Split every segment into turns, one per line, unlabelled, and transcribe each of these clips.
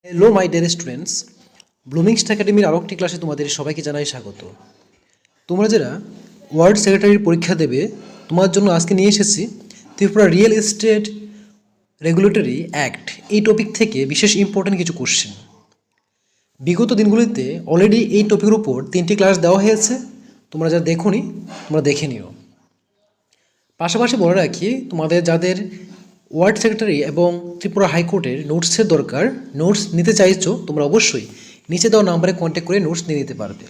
Hello my dear students, ব্লুমিংস একাডেমির আরও একটি ক্লাসে তোমাদের সবাইকে জানাই স্বাগত। তোমরা যারা ওয়ার্ড সেক্রেটারির পরীক্ষা দেবে, তোমার জন্য আজকে নিয়ে এসেছি Tripura real estate regulatory act, এই টপিক থেকে বিশেষ ইম্পর্টেন্ট কিছু কোশ্চেন। বিগত দিনগুলিতে অলরেডি এই টপিকের উপর 3টি ক্লাস দেওয়া হয়েছে, তোমরা যারা দেখোনি তোমরা দেখে নিও। পাশাপাশি বলে রাখি, তোমাদের যাদের ওয়ার্ড সেক্রেটারি এবং ত্রিপুরা হাইকোর্টের নোটসের দরকার, নোটস নিতে চাইছো, তোমরা অবশ্যই নিচে দেওয়া নাম্বারে কন্ট্যাক্ট করে নোটস নিয়ে নিতে পারবে।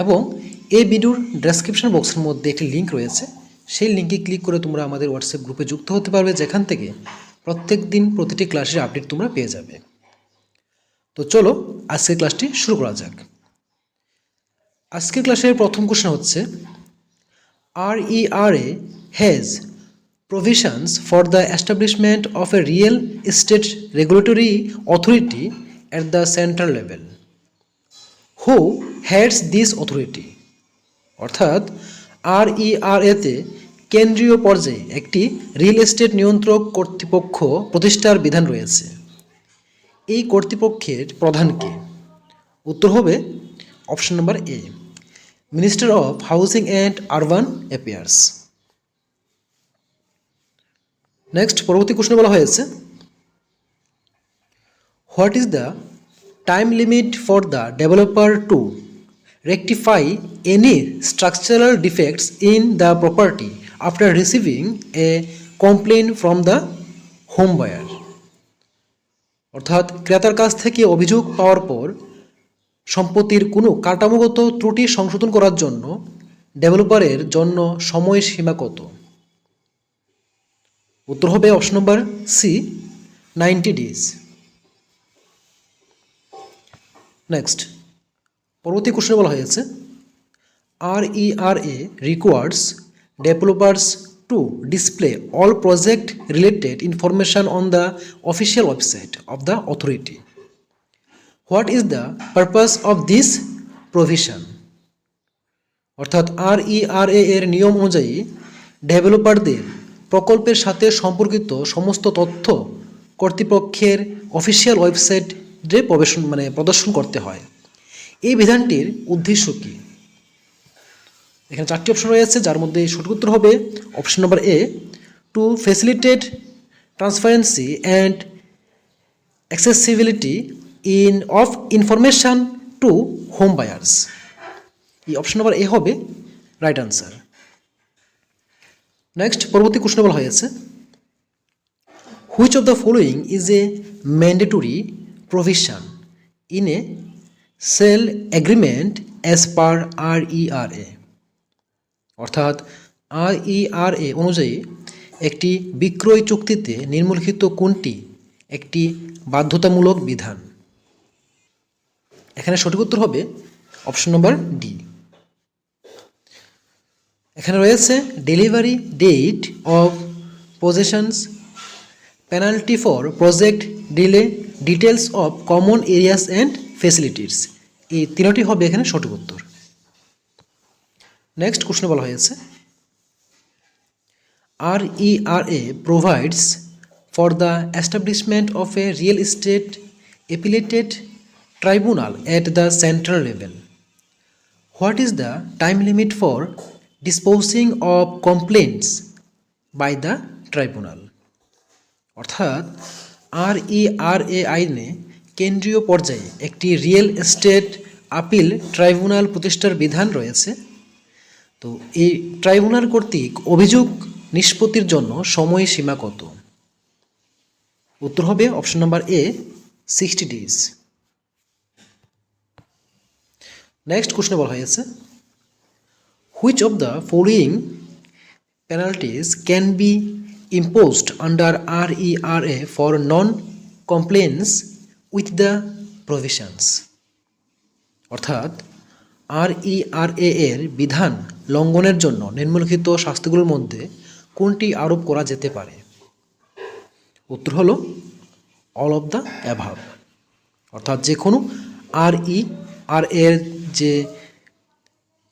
এবং এই ভিডিওর ডেসক্রিপশন বক্সের মধ্যে একটি লিঙ্ক রয়েছে, সেই লিঙ্কে ক্লিক করে তোমরা আমাদের হোয়াটসঅ্যাপ গ্রুপে যুক্ত হতে পারবে, যেখান থেকে প্রত্যেক দিন প্রতিটি ক্লাসের আপডেট তোমরা পেয়ে যাবে। তো চলো আজকের ক্লাসটি শুরু করা যাক। আজকের ক্লাসের প্রথম কোশ্চেন হচ্ছে, RERA has provisions for the establishment of a real estate regulatory authority at the central level. Who heads this authority? অর্থাৎ RERA-তে কেন্দ্রীয় পর্যায়ে একটি রিয়েল এস্টেট নিয়ন্ত্রক কর্তৃপক্ষ প্রতিষ্ঠার বিধান রয়েছে। এই কর্তৃপক্ষের প্রধান কে? উত্তর হবে option number A, minister of housing and urban affairs. Next পরবর্তী প্রশ্ন বলা হয়েছে, what is the time limit for the developer to rectify any structural defects in the property after receiving a complaint from the home buyer? অর্থাৎ ক্রেতার কাছ থেকে অভিযোগ পাওয়ার পর সম্পত্তির কোনো কাঠামোগত ত্রুটি সংশোধন করার জন্য ডেভেলপারের জন্য সময়সীমা কত? উত্তর হবে option number C, 90 days। Next পরবর্তী কোশ্চেন বলা হয়েছে, RERA requires developers to display all project related information on the official website of the authority. What is the purpose of this provision? অর্থাৎ RERA এর নিয়ম অনুযায়ী ডেভেলপারদের প্রকল্পের সাথে সম্পর্কিত সমস্ত তথ্য কর্তৃপক্ষের অফিসিয়াল ওয়েবসাইটে প্রদর্শন করতে হয়। এই বিধানটির উদ্দেশ্য কী? এখানে 4টি অপশন রয়েছে, যার মধ্যে সঠিক উত্তর হবে option number A, to facilitate transparency and accessibility of information to home buyers. এই অপশন নম্বর এ হবে রাইট আনসার। নেক্সট পরবর্তী কোশ্চেন বলা হয়েছে, which of the following is a mandatory provision in a sale agreement as per RERA? অর্থাৎ RERA অনুযায়ী একটি বিক্রয় চুক্তিতে নিম্নলিখিত কোনটি একটি বাধ্যতামূলক বিধান? এখানে সঠিক উত্তর হবে অপশন নম্বর ডি। এখানে রয়েছে delivery date of possessions, penalty for project delay, details of common areas and facilities. এই 3টি হবে এখানে সঠিক উত্তর। নেক্সট কোশ্চেন বলা হয়েছে, RERA provides for the establishment of a real estate appellate tribunal at the central level. What is the time limit for disposing of complaints by the tribunal? অর্থাৎ RERA আইনে কেন্দ্রীয় পর্যায়ে একটি রিয়েল এস্টেট আপিল ট্রাইব্যুনাল প্রতিষ্ঠার বিধান রয়েছে। তো এই ট্রাইব্যুনাল কর্তৃক অভিযোগ নিষ্পত্তির জন্য সময়সীমা কত? উত্তর হবে option number A, 60 days। Next question বলা হয়েছে, which of the following penalties can be imposed under RERA for non compliance with the provisions? অর্থাৎ RERA এর বিধান লঙ্ঘনের জন্য নিম্নলিখিত শাস্তিগুলোর মধ্যে কোনটি আরোপ করা যেতে পারে? উত্তর হলো অল অফ দ্য অ্যাভাব। অর্থাৎ যে কোনো RERA এর যে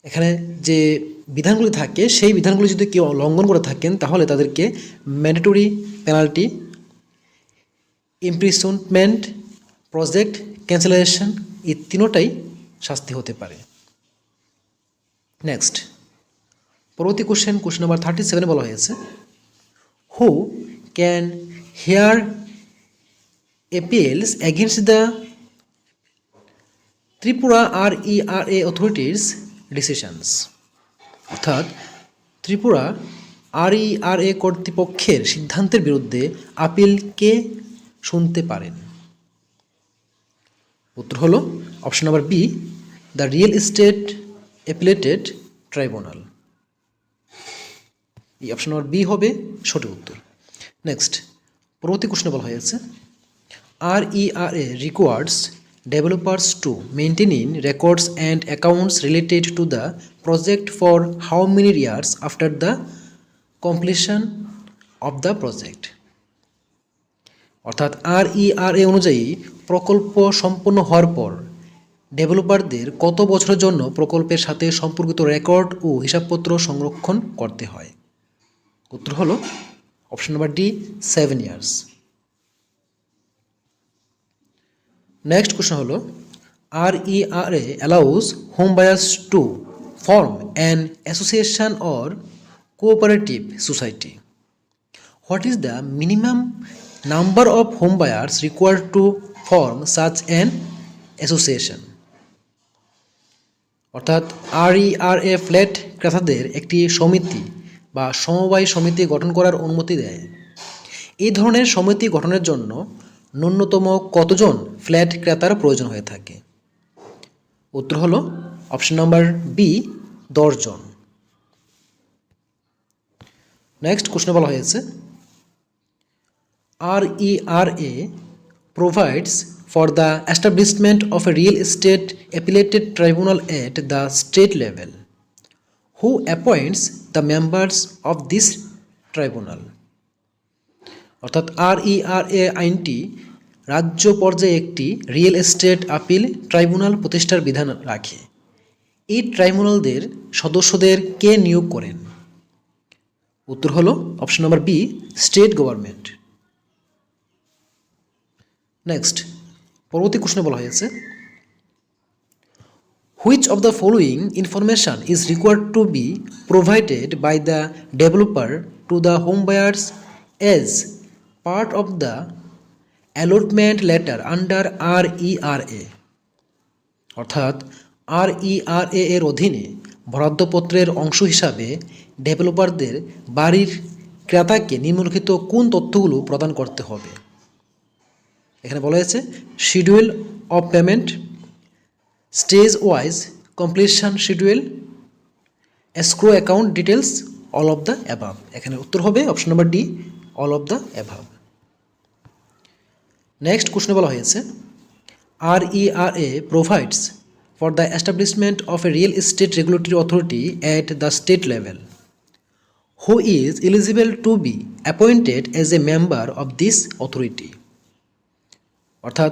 এখানে যে বিধানগুলি থাকে, সেই বিধানগুলি যদি কেউ লঙ্ঘন করে থাকেন, তাহলে তাদেরকে mandatory penalty, imprisonment, project cancellation, এই তিনোটাই শাস্তি হতে পারে। নেক্সট, পরবর্তী কোশ্চেন নাম্বার 37 বলা হয়েছে, who can hear appeals against the Tripura RERA authorities decisions. অর্থাৎ ত্রিপুরা RERA কর্তৃপক্ষের সিদ্ধান্তের বিরুদ্ধে আপিল কে শুনতে পারেন? উত্তর হলো option number B, the real estate appellate tribunal. এই অপশন নাম্বার বি হবে সঠিক উত্তর। নেক্সট, পরবর্তী কোশ্চেনে বলা হয়েছে, RERA requires developers to maintain records and accounts related to the project for how many years after the completion of the project? অর্থাৎ RERA অনুযায়ী প্রকল্প সম্পন্ন হওয়ার পর ডেভেলপারদের কত বছরের জন্য প্রকল্পের সাথে সম্পর্কিত রেকর্ড ও হিসাবপত্র সংরক্ষণ করতে হয়? উত্তর হলো option number D, 7 years। Next question হলো, RERA allows home buyers to form an association or cooperative society. What is the minimum number of home buyers required to form such an association? অর্থাৎ RERA flat ক্রেতাদের একটি সমিতি বা সমবায় সমিতি গঠন করার অনুমতি দেয়। এই ধরনের সমিতি গঠনের জন্য ন্যূনতম কতজন ফ্ল্যাট ক্রেতার প্রয়োজন হয়ে থাকে? উত্তর হলো অপশন নাম্বার বি, 10 জন। নেক্সট কোশ্চেন বলা হয়েছে, RERA provides for the establishment of a real estate appellate tribunal at the state level. Who appoints the members of this tribunal? অর্থাৎ RERA আইনটি রাজ্য পর্যায়ে একটি রিয়েল এস্টেট আপিল ট্রাইব্যুনাল প্রতিষ্ঠার বিধান রাখে। এই ট্রাইব্যুনালদের সদস্যদের কে নিয়োগ করেন? উত্তর হলো option number B, state government. Next, পরবর্তী কোশ্চেনে বলা হয়েছে, which of the following information is required to be provided by the developer to the home buyers as part of the allotment letter under RERA? অর্থাৎ RERA এর অধীনে বরাদ্দপত্রের অংশ হিসাবে ডেভেলপারদের বাড়ির ক্রেতাকে নিম্নলিখিত কোন তথ্যগুলো প্রদান করতে হবে? এখানে বলা হয়েছে schedule of payment, stage wise completion schedule, escrow account details, all of the above. এখানে উত্তর হবে option number D, all of the above. Next কোশ্চেনে বলা হয়েছে, RERA provides for the establishment of a real estate regulatory authority at the state level. Who is eligible to be appointed as a member of this authority? অর্থাৎ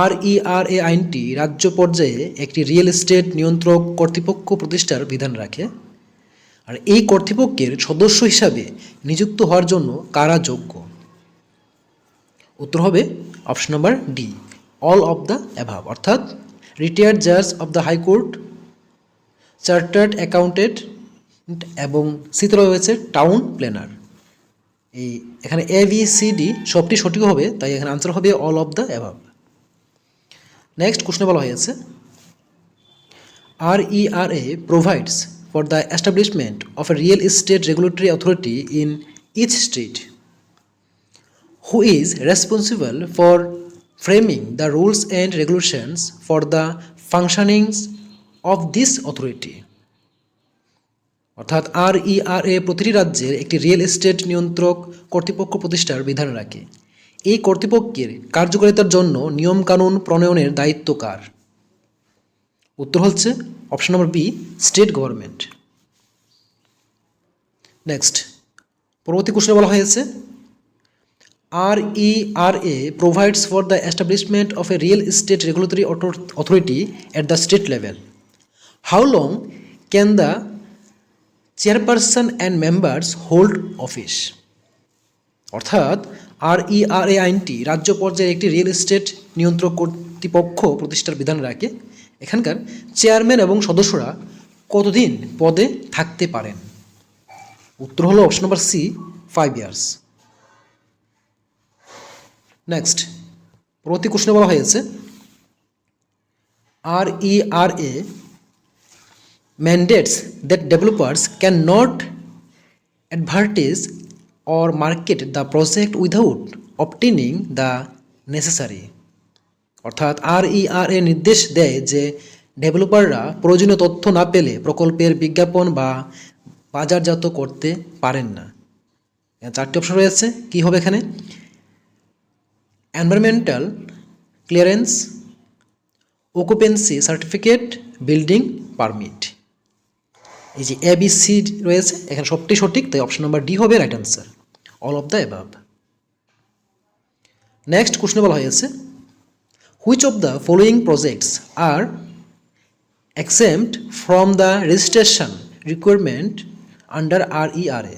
RERA আইনটি রাজ্য পর্যায়ে একটি real estate নিয়ন্ত্রক কর্তৃপক্ষ প্রতিষ্ঠার বিধান রাখে। আর এই কর্তৃপক্ষের সদস্য হিসাবে নিযুক্ত হওয়ার জন্য কারা যোগ্য? উত্তর হবে option number D, all of the above. অর্থাৎ রিটায়ার্ড জাজ of the high court, chartered accountant এবং সিতে রয়েছে টাউন প্ল্যানার। এই এখানে ABCD সবটি সঠিক হবে, তাই এখানে আনসার হবে অল অফ দ্য অ্যাভাব। নেক্সট কোশ্চেনে বলা হয়েছে, RERA provides for the establishment of a real estate regulatory authority in each state. Who is responsible for framing the rules and regulations for the functionings of this authority? অর্থাৎ RERA প্রতিটি রাজ্যের একটি real estate নিয়ন্ত্রক কর্তৃপক্ষ প্রতিষ্ঠার বিধান রাখে। এই কর্তৃপক্ষের কার্যকারিতার জন্য নিয়মকানুন প্রণয়নের দায়িত্ব কার? উত্তর হচ্ছে option number B, state government. Next, পরবর্তী কোশ্চেনে বলা হয়েছে, RERA provides for the establishment of a real estate regulatory authority at the state level. How long can the chairperson and members hold office? অর্থাৎ RERA আইনটি রাজ্য পর্যায়ে একটি real estate নিয়ন্ত্রক কর্তৃপক্ষ প্রতিষ্ঠার বিধান রাখে এখানকার চেয়ারম্যান এবং সদস্যরা কতদিন পদে থাকতে পারেন? উত্তর হলো option number C, 5 years. Next পরবর্তী কোশ্চেনে বলা হয়েছে RERA mandates that developers cannot advertise or market the project without obtaining the necessary, অর্থাৎ RERA নির্দেশ দেয় যে ডেভেলপাররা প্রয়োজনীয় তথ্য না পেলে প্রকল্পের বিজ্ঞাপন বা বাজারজাত করতে পারেন না। চারটি অপশন রয়েছে, কি হবে এখানে? Environmental clearance, occupancy certificate, building permit. এই যে ABC রয়েছে এখানে সবটি সঠিক, তাই অপশন নাম্বার ডি হবে right answer, all of the above. Next কোশ্চেনে বলা হয়েছে which of the following projects are exempt from the registration requirement under RERA,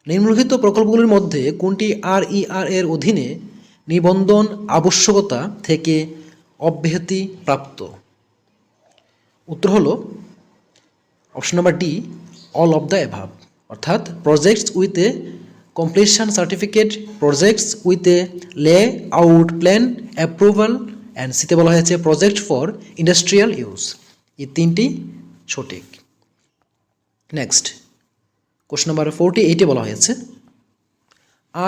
নিম্নলিখিত প্রকল্পগুলির মধ্যে কোনটি RERA এর অধীনে নিবন্ধন আবশ্যকতা থেকে অব্যাহতি প্রাপ্ত? উত্তর হলো option number D, all of the above, অর্থাৎ projects with a completion certificate, projects with a layout plan approval, and সিতে বলা হয়েছে প্রজেক্ট ফর ইন্ডাস্ট্রিয়াল ইউজ। এই তিনটি সঠিক। নেক্সট কোশ্চেন নাম্বার 48-এ বলা হয়েছে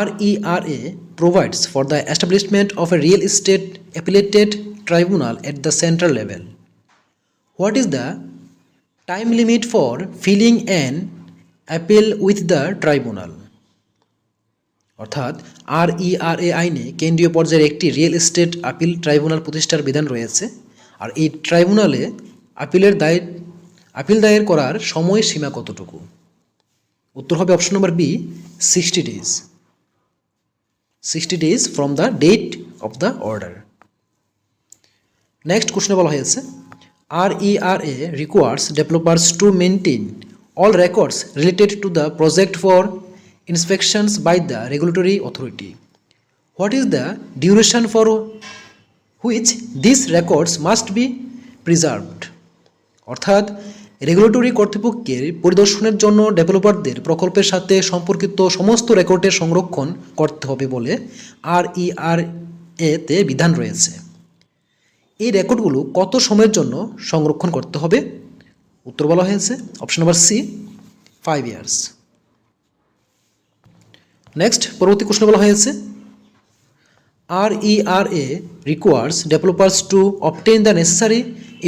RERA provides for the establishment of a real estate appellate tribunal at the central level. What is the time limit for filing an appeal with the tribunal? অর্থাৎ RERA আইনে কেন্দ্রীয় পর্যায়ের একটি real estate appeal tribunal প্রতিষ্ঠার বিধান রয়েছে, আর এই ট্রাইব্যুনালে আপিল দায়ের করার সময়সীমা কতটুকু? উত্তর হবে option number B, 60 days। 60 days from the date of the order. Next কোশ্চেনে বলা হয়েছে RERA requires developers to maintain all records related to the project for inspections by the regulatory authority. What is the duration for which these records must be preserved? অর্থাৎ regulatory কর্তৃপক্ষের পরিদর্শনের জন্য ডেভেলপারদের প্রকল্পের সাথে সম্পর্কিত সমস্ত রেকর্ডের সংরক্ষণ করতে হবে বলে RERA-তে বিধান রয়েছে। এই রেকর্ডগুলো কত সময়ের জন্য সংরক্ষণ করতে হবে? উত্তর বলা হয়েছে option number C, 5 years। Next পরবর্তী কোশ্চেন বলা হয়েছে RERA requires developers to obtain the necessary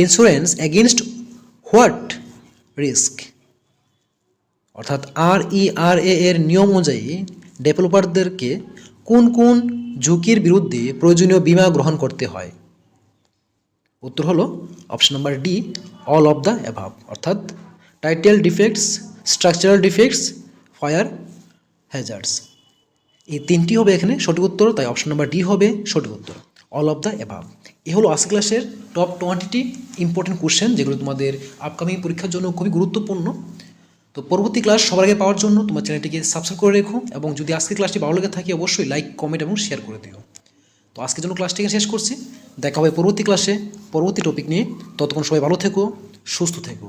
insurance against what risk? অর্থাৎ RERA এর নিয়ম অনুযায়ী ডেভেলপারদেরকে কোন কোন ঝুঁকির বিরুদ্ধে প্রয়োজনীয় বীমা গ্রহণ করতে হয়? উত্তর হলো option number D, all of the above, অর্থাৎ title defects, structural defects, fire hazards. এই তিনটি হবে এখানে সঠিক উত্তর, তাই অপশন নাম্বার ডি হবে সঠিক উত্তর, অল অফ দ্য অ্যাভাব। এ হলো আজকের ক্লাসের টপ 20টি ইম্পর্টেন্ট কোশ্চেন, যেগুলো তোমাদের আপকামিং পরীক্ষার জন্য খুবই গুরুত্বপূর্ণ। তো পরবর্তী ক্লাস সবার আগে পাওয়ার জন্য তোমার চ্যানেলটিকে সাবস্ক্রাইব করে রেখো, এবং যদি আজকের ক্লাসটি ভালো লেগে থাকে অবশ্যই লাইক, কমেন্ট এবং শেয়ার করে দিও। তো আজকের জন্য ক্লাসটিকে শেষ করছি, দেখা হবে পরবর্তী ক্লাসে পরবর্তী টপিক নিয়ে। ততক্ষণ সবাই ভালো থেকো, সুস্থ থেকো।